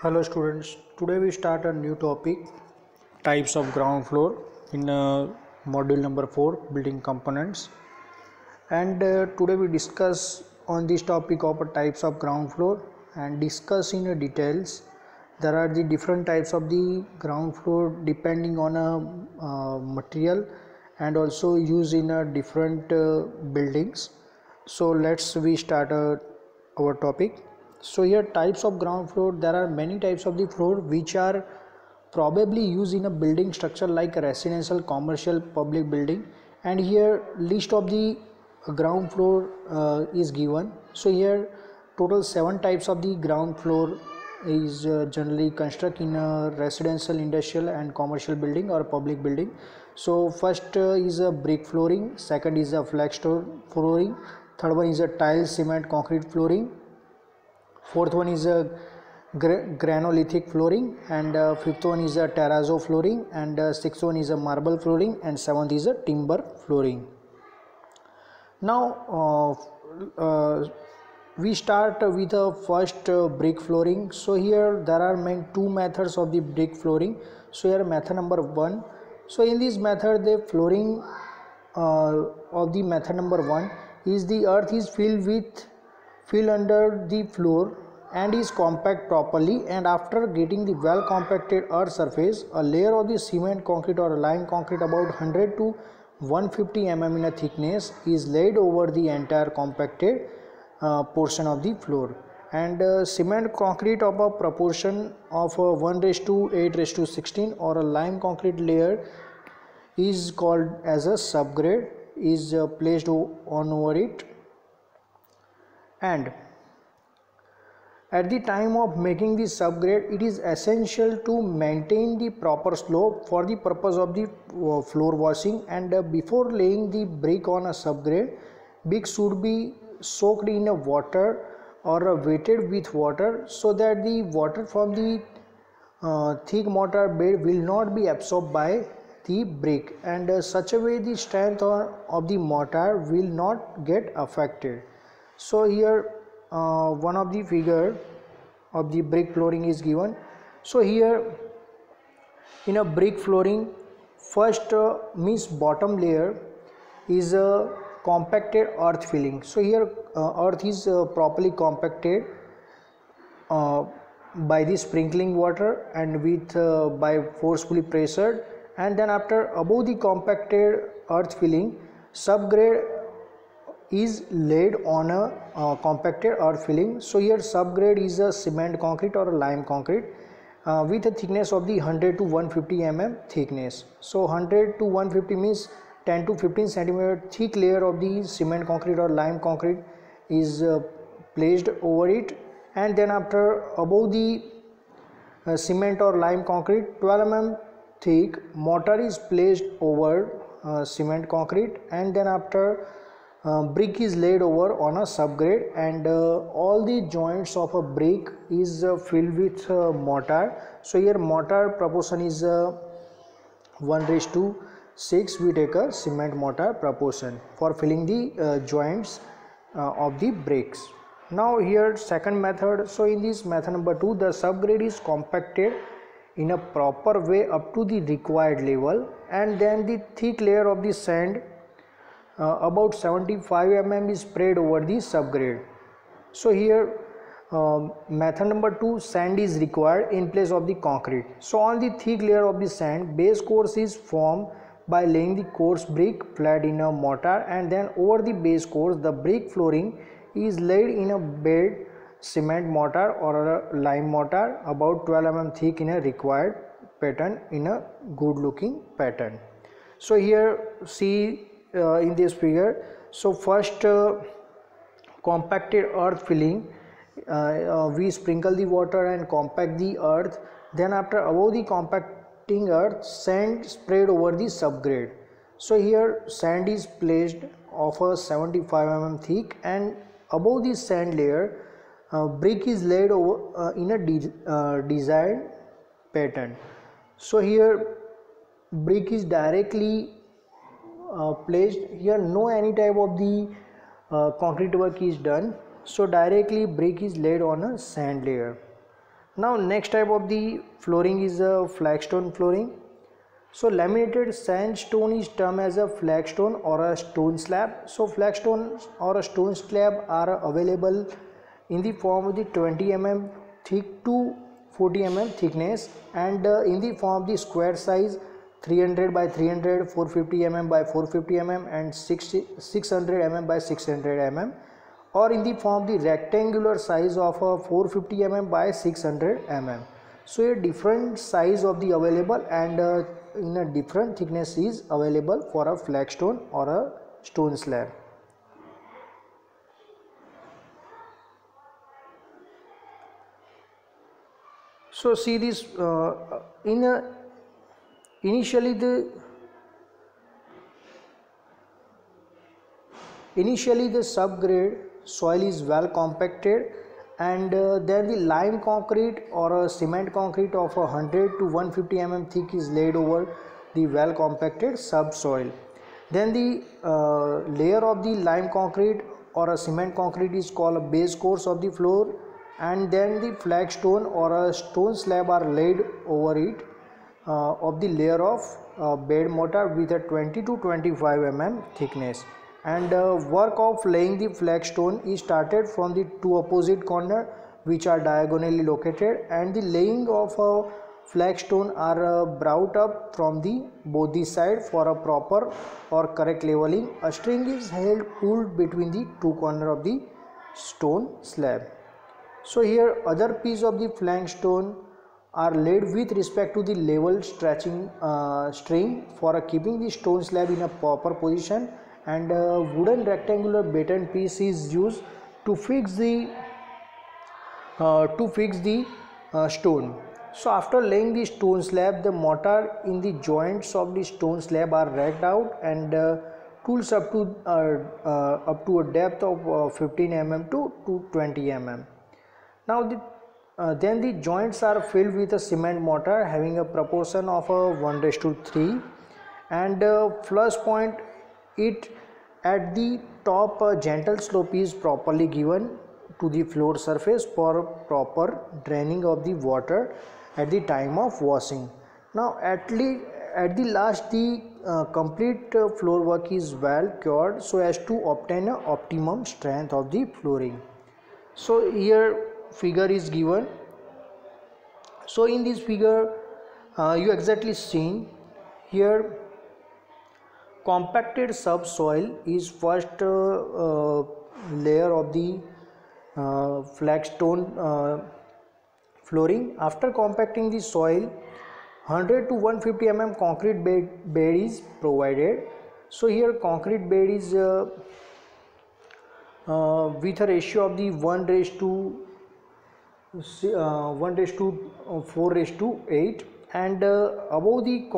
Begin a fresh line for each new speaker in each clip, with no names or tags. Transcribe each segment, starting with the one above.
Hello students, today we start a new topic, types of ground floor in module number 4, building components. And today we discuss on this topic of types of ground floor and discuss in details. There are the different types of the ground floor depending on a material and also used in different buildings. So let's we start our topic. So here types of ground floor, there are many types of the floor which are probably used in a building structure like a residential, commercial, public building, and here list of the ground floor is given. So here total 7 types of the ground floor is generally construct in a residential, industrial and commercial building or public building. So first is a brick flooring, second is a flagstone flooring, third one is a tile, cement, concrete flooring, fourth one is a granolithic flooring, and fifth one is a terrazzo flooring, and sixth one is a marble flooring, and seventh is a timber flooring. Now we start with the first brick flooring. So here there are two methods of the brick flooring. So here method number 1. So in this method the flooring of the method number 1 is the earth is filled under the floor and is compact properly, and after getting the well compacted earth surface, a layer of the cement concrete or lime concrete about 100 to 150 mm in a thickness is laid over the entire compacted portion of the floor, and cement concrete of a proportion of 1:8:16 or a lime concrete layer is called as a subgrade is placed on over it. And at the time of making the subgrade, it is essential to maintain the proper slope for the purpose of the floor washing, and before laying the brick on a subgrade, bricks should be soaked in a water or wetted with water so that the water from the thick mortar bed will not be absorbed by the brick, and such a way the strength of the mortar will not get affected. So here one of the figure of the brick flooring is given. So here in a brick flooring, first means bottom layer is a compacted earth filling. So here earth is properly compacted by the sprinkling water and with by forcefully pressured, and then after above the compacted earth filling, subgrade is laid on a compacted earth filling. So here subgrade is a cement concrete or a lime concrete with a thickness of the 100 to 150 mm thickness. So 100 to 150 means 10 to 15 centimeter thick layer of the cement concrete or lime concrete is placed over it, and then after above the cement or lime concrete 12 mm thick mortar is placed over cement concrete, and then after brick is laid over on a subgrade, and all the joints of a brick is filled with mortar. So here mortar proportion is 1:6. We take a cement mortar proportion for filling the joints of the bricks. Now here second method. So in this method number 2, the subgrade is compacted in a proper way up to the required level, and then the thick layer of the sand about 75 mm is spread over the subgrade. So here method number 2, sand is required in place of the concrete. So on the thick layer of the sand, base course is formed by laying the coarse brick flat in a mortar, and then over the base course the brick flooring is laid in a bed cement mortar or a lime mortar about 12 mm thick in a required pattern, in a good looking pattern. So here see in this figure, so first compacted earth filling, we sprinkle the water and compact the earth, then after above the compacting earth, sand spread over the subgrade. So here sand is placed of a 75 mm thick, and above the sand layer brick is laid over in a desired pattern. So here brick is directly placed. Here no any type of the concrete work is done, so directly brick is laid on a sand layer. Now next type of the flooring is a flagstone flooring. So laminated sandstone is termed as a flagstone or a stone slab. So flagstone or a stone slab are available in the form of the 20 mm thick to 40 mm thickness, and in the form of the square size 300 by 300, 450 mm by 450 mm and 600 mm by 600 mm, or in the form of the rectangular size of a 450 mm by 600 mm. So a different size of the available, and in a different thickness is available for a flagstone or a stone slab. So see this initially the subgrade soil is well compacted, and then the lime concrete or a cement concrete of 100 to 150 mm thick is laid over the well compacted subsoil. Then the layer of the lime concrete or a cement concrete is called a base course of the floor, and then the flagstone or a stone slab are laid over it of the layer of bed mortar with a 20 to 25 mm thickness. And work of laying the flagstone is started from the two opposite corners which are diagonally located, and the laying of a flagstone are brought up from the both the side for a proper or correct leveling. A string is held pulled between the two corners of the stone slab. So here other piece of the flagstone are laid with respect to the level stretching string for keeping the stone slab in a proper position, and a wooden rectangular batten piece is used to fix the stone. So after laying the stone slab, the mortar in the joints of the stone slab are raked out, and tools up to a depth of 15 mm to 20 mm. Now then the joints are filled with a cement mortar having a proportion of 1:3, and flush point it at the top. A gentle slope is properly given to the floor surface for proper draining of the water at the time of washing. Now at the last the complete floor work is well cured so as to obtain an optimum strength of the flooring. So here figure is given. So in this figure you exactly seen here compacted subsoil is first layer of the flagstone flooring. After compacting the soil, 100 to 150 mm concrete bed is provided. So here concrete bed is with a ratio of the 1:4:8, and above the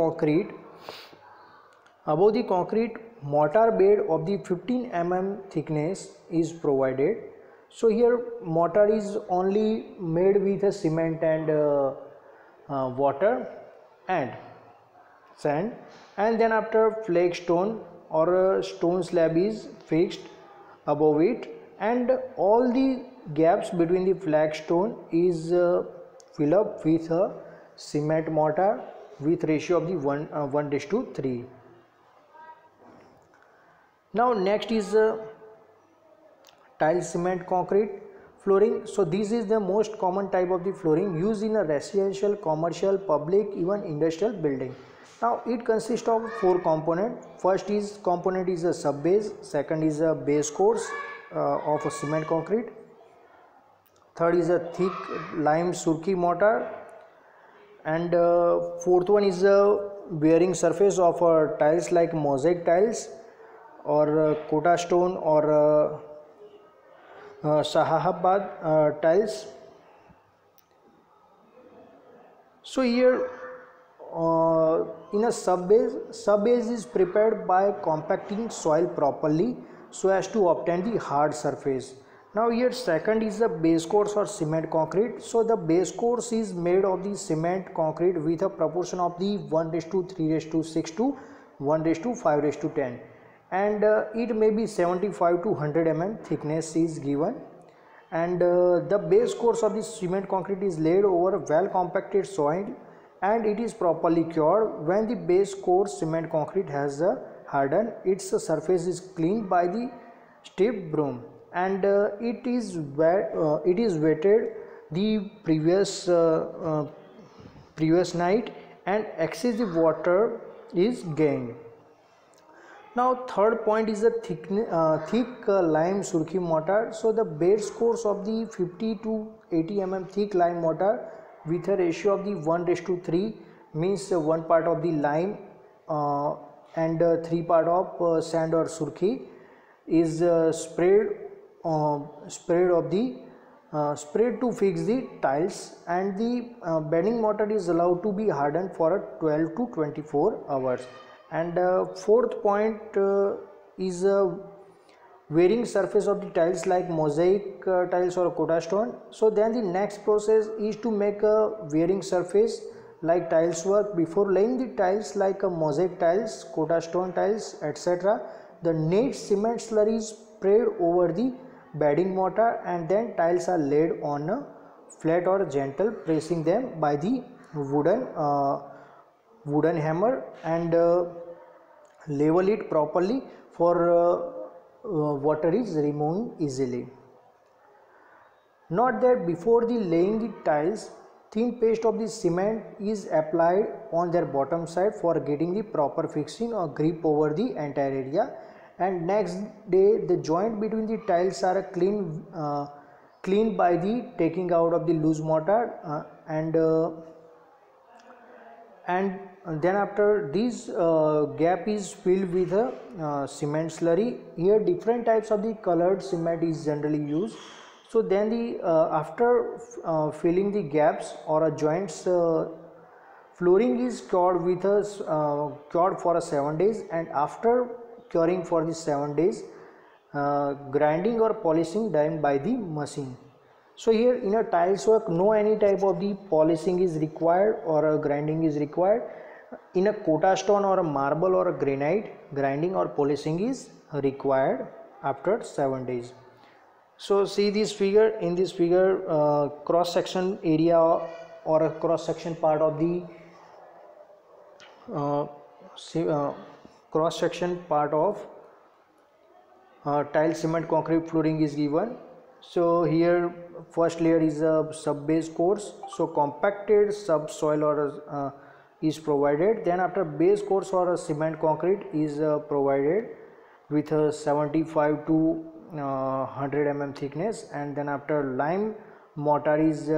concrete mortar bed of the 15 mm thickness is provided. So here mortar is only made with a cement and water and sand, and then after flagstone or a stone slab is fixed above it, and all the gaps between the flagstone is filled up with a cement mortar with ratio of the 1:3. Now next is tile cement concrete flooring. So this is the most common type of the flooring used in a residential, commercial, public, even industrial building. Now it consists of four components. First component is a sub base, second is a base course of a cement concrete, third is a thick lime surki mortar, and fourth one is a bearing surface of tiles like mosaic tiles or kota stone or Shahabad tiles. So here in a sub base is prepared by compacting soil properly so as to obtain the hard surface. Now here second is the base course or cement concrete. So the base course is made of the cement concrete with a proportion of the 1:3:6 to 1:5:10, and it may be 75 to 100 mm thickness is given, and the base course of the cement concrete is laid over well compacted soil and it is properly cured. When the base course cement concrete has hardened, its surface is cleaned by the stiff broom, and it is wetted the previous night and excessive water is gained. Now third point is the thick lime surkhi mortar. So the base course of the 50 to 80 mm thick lime mortar with a ratio of the 1:3 means 1 part of the lime and 3 part of sand or surkhi is sprayed to fix the tiles, and the bedding mortar is allowed to be hardened for 12 to 24 hours. And fourth point is wearing surface of the tiles like mosaic tiles or Kota stone. So then the next process is to make a wearing surface like tiles work. Before laying the tiles like mosaic tiles, Kota stone tiles, etc., the neat cement slurry is sprayed over the bedding mortar, and then tiles are laid on a flat or gentle, pressing them by the wooden hammer, and level it properly for water is removing easily. Note that before the laying the tiles, thin paste of the cement is applied on their bottom side for getting the proper fixing or grip over the entire area, and next day the joint between the tiles are cleaned by the taking out of the loose mortar, and then after this gap is filled with a cement slurry. Here different types of the colored cement is generally used. So then the after filling the gaps or joints, flooring is cured with cured for 7 days, and after curing for the 7 days, grinding or polishing done by the machine. So here in a tiles work, no any type of the polishing is required or grinding is required. In a Kota stone or a marble or a granite, grinding or polishing is required after 7 days. So see this figure. In this figure, cross section area or a cross section part of the cross section part of tile cement concrete flooring is given. So here first layer is a sub base course, so compacted subsoil or is provided. Then after base course or a cement concrete is provided with a 75 to 100 mm thickness, and then after lime mortar is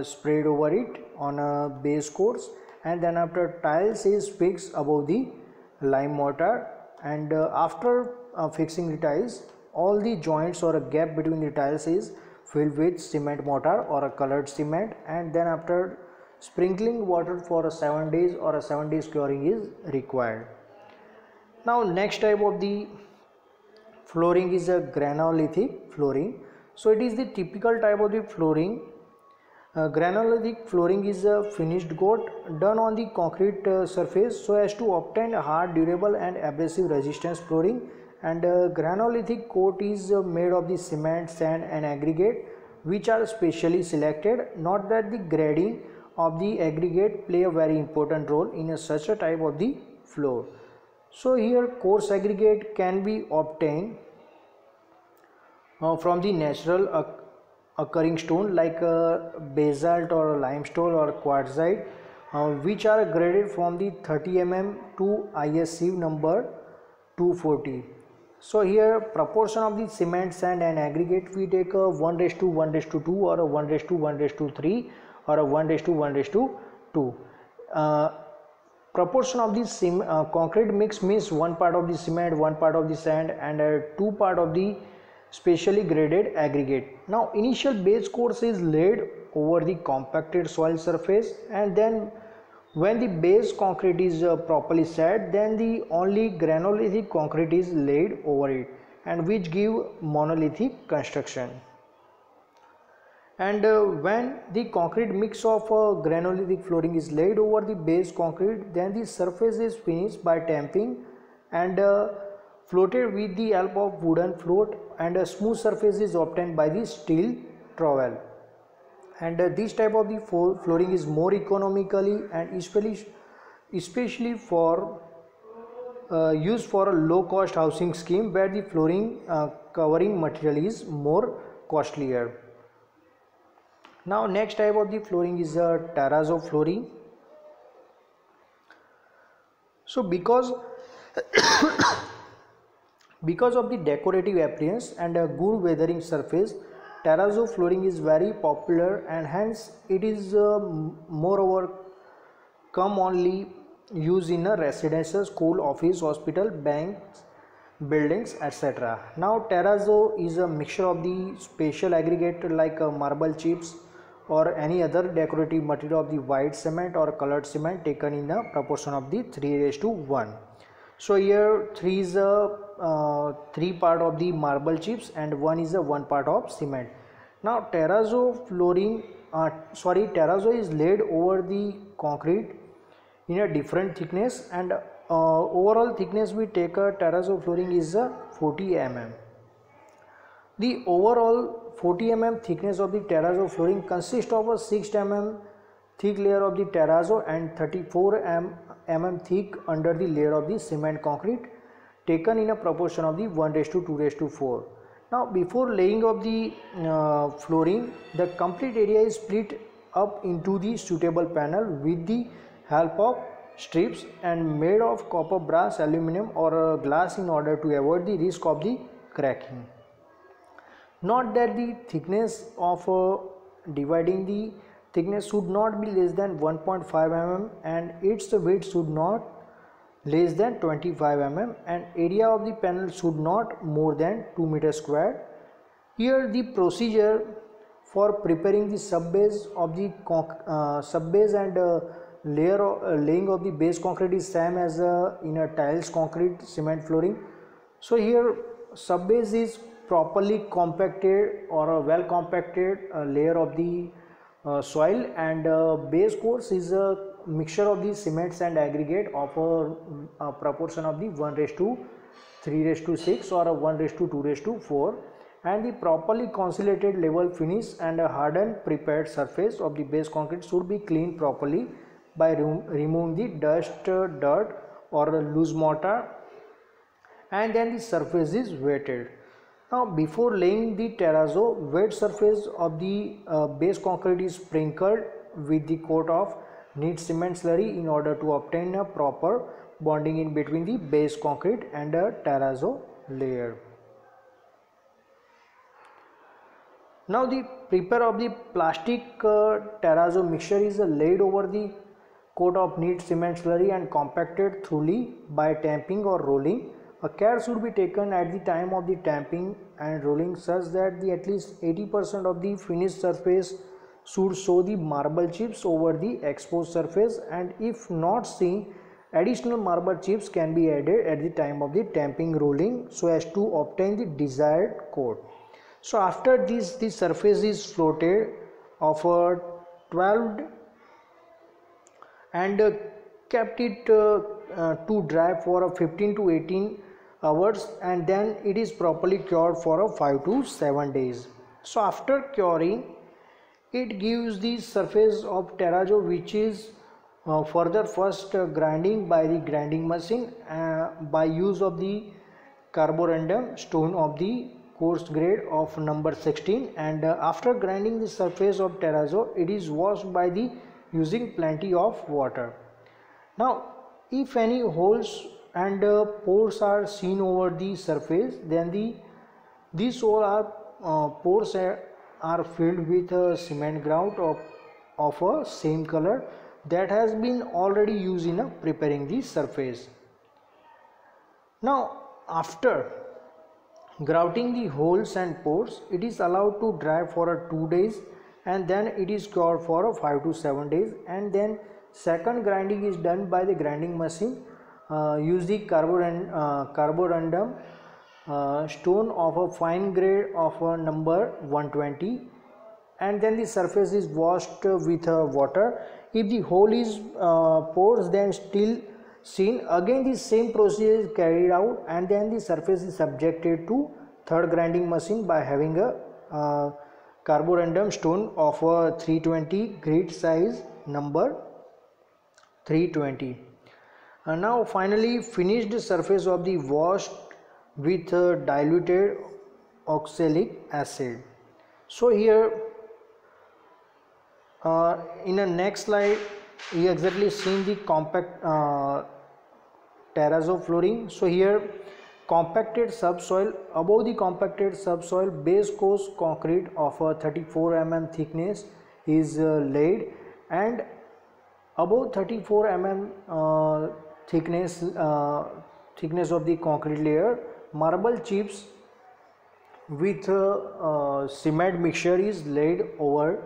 sprayed over it on a base course, and then after tiles is fixed above the lime mortar, and after fixing the tiles, all the joints or a gap between the tiles is filled with cement mortar or a colored cement, and then after sprinkling water for 7 days or a 7 days curing is required. Now next type of the flooring is a granulithic flooring. So it is the typical type of the flooring. Granulithic flooring is a finished coat done on the concrete surface so as to obtain a hard, durable and abrasive resistance flooring, and granulithic coat is made of the cement, sand and aggregate which are specially selected. Note that the grading of the aggregate play a very important role in such a type of the floor. So here coarse aggregate can be obtained from the natural occurring stone like basalt or limestone or quartzite, which are graded from the 30 mm to IS sieve number 240. So here proportion of the cement, sand and aggregate we take a 1:1:2 or a 1:1:3 or a 1:1:2. Proportion of the concrete mix means 1 part of the cement, 1 part of the sand and 2 part of the specially graded aggregate. Now initial base course is laid over the compacted soil surface, and then when the base concrete is properly set, then the only granulithic concrete is laid over it, and which give monolithic construction. And when the concrete mix of granulithic flooring is laid over the base concrete, then the surface is finished by tamping, and floated with the help of wooden float, and a smooth surface is obtained by the steel trowel. And this type of the flooring is more economically and especially for used for a low cost housing scheme where the flooring covering material is more costlier. Now next type of the flooring is terrazzo flooring. So because of the decorative appearance and a good weathering surface, terrazzo flooring is very popular, and hence it is moreover commonly used in a residential, school, office, hospital, banks, buildings, etc. Now terrazzo is a mixture of the special aggregate like marble chips or any other decorative material of the white cement or colored cement taken in a proportion of the 3:1. So here 3 is a 3 part of the marble chips and 1 is a 1 part of cement. Now terrazzo terrazzo is laid over the concrete in a different thickness, and overall thickness we take a terrazzo flooring is 40 mm. The overall 40 mm thickness of the terrazzo flooring consists of a 6 mm thick layer of the terrazzo and 34 mm thick under the layer of the cement concrete taken in a proportion of the 1:2:4. Now before laying of the flooring, the complete area is split up into the suitable panel with the help of strips and made of copper, brass, aluminum or glass in order to avoid the risk of the cracking. Note that the thickness of dividing the thickness should not be less than 1.5 mm and its width should not less than 25 mm, and area of the panel should not more than 2 meters square. Here the procedure for preparing the sub base of the and laying of the base concrete is same as in a tiles concrete cement flooring. So here sub base is properly compacted or a well compacted layer of the soil, and base course is a mixture of the cement and aggregate of a proportion of the 1:3:6 or a 1:2:4, and the properly consolidated level finish and a hardened prepared surface of the base concrete should be cleaned properly by removing the dust, dirt or loose mortar, and then the surface is wetted. Now before laying the terrazzo, wet surface of the base concrete is sprinkled with the coat of neat cement slurry in order to obtain a proper bonding in between the base concrete and a terrazzo layer. Now the prepare of the plastic terrazzo mixture is laid over the coat of neat cement slurry and compacted thoroughly by tamping or rolling. A care should be taken at the time of the tamping and rolling such that at least 80% of the finished surface should show the marble chips over the exposed surface, and if not seen, additional marble chips can be added at the time of the tamping rolling so as to obtain the desired coat. So after this, the surface is floated of 12 and kept it to dry for 15 to 18 hours, and then it is properly cured for 5 to 7 days. So after curing, it gives the surface of terrazzo, which is further first grinding by the grinding machine by use of the carborundum stone of the coarse grade of number 16, and after grinding the surface of terrazzo, it is washed by the using plenty of water. Now if any holes and pores are seen over the surface, then these all are pores are filled with cement grout of a same color that has been already used in preparing the surface. Now after grouting the holes and pores, it is allowed to dry for 2 days, and then it is cured for 5 to 7 days, and then second grinding is done by the grinding machine. Use the carborundum stone of a fine grade of number 120, and then the surface is washed with water. If the hole is pores, then still seen, again the same procedure is carried out, and then the surface is subjected to third grinding machine by having a carborundum stone of a 320 grit size number 320. And now finally finished surface of the washed with diluted oxalic acid. So here in the next slide you exactly seen the compact terrazzo flooring. So here compacted subsoil, above the compacted subsoil base course concrete of a 34 mm thickness is laid, and above 34 mm thickness of the concrete layer, marble chips with cement mixture is laid over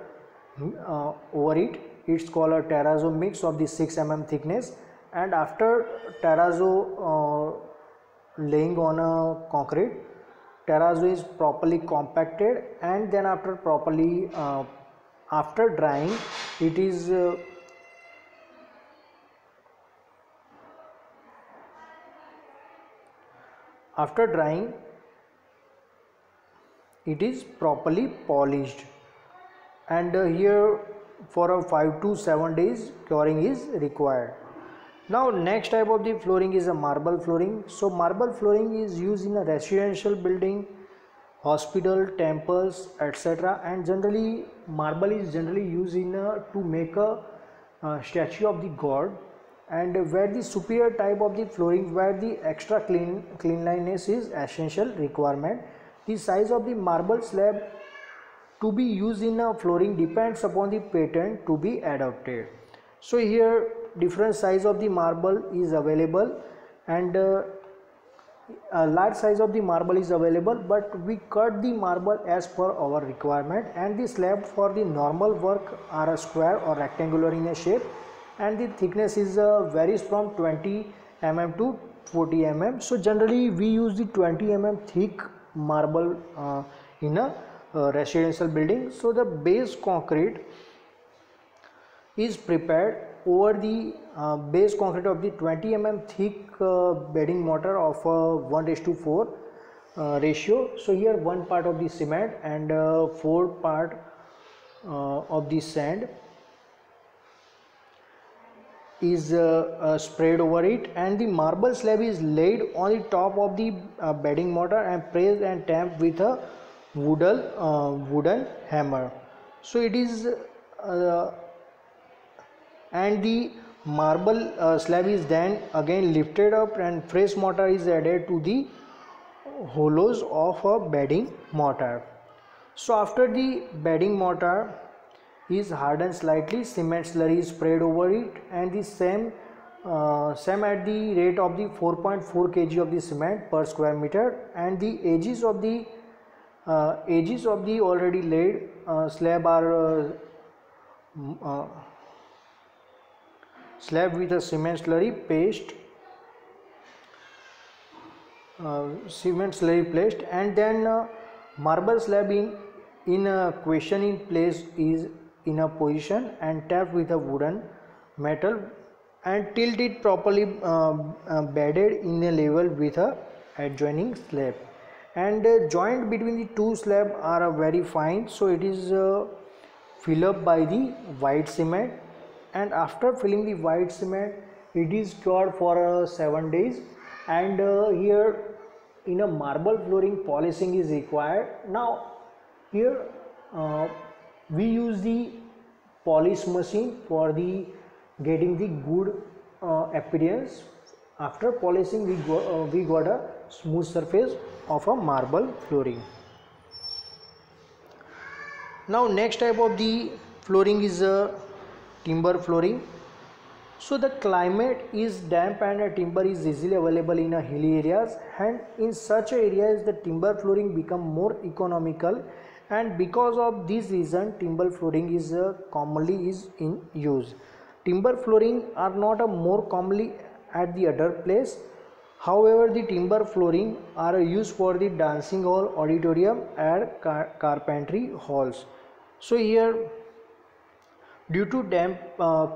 it. It's called a terrazzo mix of the 6 mm thickness, and after terrazzo laying on a concrete, terrazzo is properly compacted, and then after properly after drying it is after drying it is properly polished, and here for a 5 to 7 days curing is required. Now next type of the flooring is a marble flooring. So marble flooring is used in a residential building, hospital, temples, etc., and generally marble is generally used in to make a statue of the god, and where the superior type of the flooring where the extra cleanliness is essential requirement. The size of the marble slab to be used in a flooring depends upon the pattern to be adopted. So here different size of the marble is available, and a large size of the marble is available, but we cut the marble as per our requirement, and the slab for the normal work are a square or rectangular in a shape, and the thickness is varies from 20 mm to 40 mm. So generally we use the 20 mm thick marble in a residential building. So the base concrete is prepared over the base concrete of the 20 mm thick bedding mortar of 1:4 ratio. So here 1 part of the cement and 4 part of the sand is spread over it, and the marble slab is laid on the top of the bedding mortar and pressed and tamped with a wooden hammer. So it is and the marble slab is then again lifted up, and fresh mortar is added to the hollows of a bedding mortar. So after the bedding mortar is hardened slightly, cement slurry is spread over it, and the same at the rate of the 4.4 kg of the cement per square meter, and the edges of the already laid slab are slab with a cement slurry paste placed, and then marble slab in a question in place is in a position and tapped with a wooden metal and tilt it properly bedded in a level with a adjoining slab, and joint between the two slab are very fine, so it is filled up by the white cement, and after filling the white cement it is cured for 7 days, and here in a marble flooring polishing is required. Now here we use the polish machine for the getting the good appearance. After polishing we got a smooth surface of a marble flooring. Now next type of the flooring is a timber flooring. So the climate is damp and timber is easily available in hilly areas, and in such areas the timber flooring become more economical, and because of this reason timber flooring is commonly is in use. Timber flooring are not more commonly at the other place. However, the timber flooring are used for the dancing hall, auditorium and carpentry halls. So here Due to damp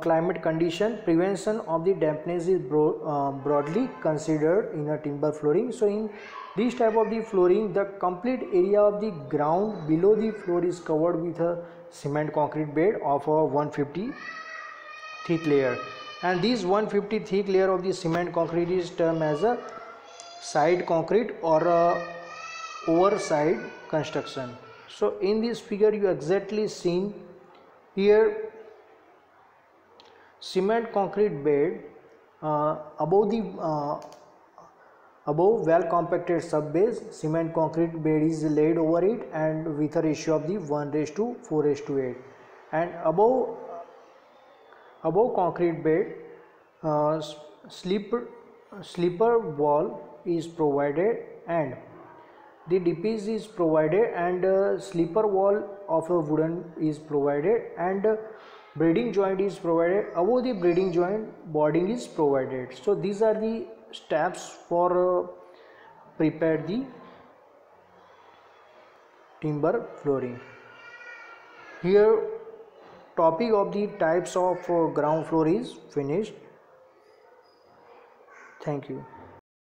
climate condition, prevention of the dampness is broadly considered in a timber flooring. So in this type of the flooring, the complete area of the ground below the floor is covered with a cement concrete bed of a 150 thick layer, and this 150 thick layer of the cement concrete is termed as a side concrete or a overside construction. So in this figure you exactly seen here cement concrete bed above well compacted sub base, cement concrete bed is laid over it and with a ratio of the 1:4:8, and above concrete bed sleeper wall is provided and the DPs is provided, and sleeper wall of a wooden is provided, and braiding joint is provided. Above the braiding joint boarding is provided. So these are the steps for prepare the timber flooring. Here topic of the types of ground floor is finished. Thank you.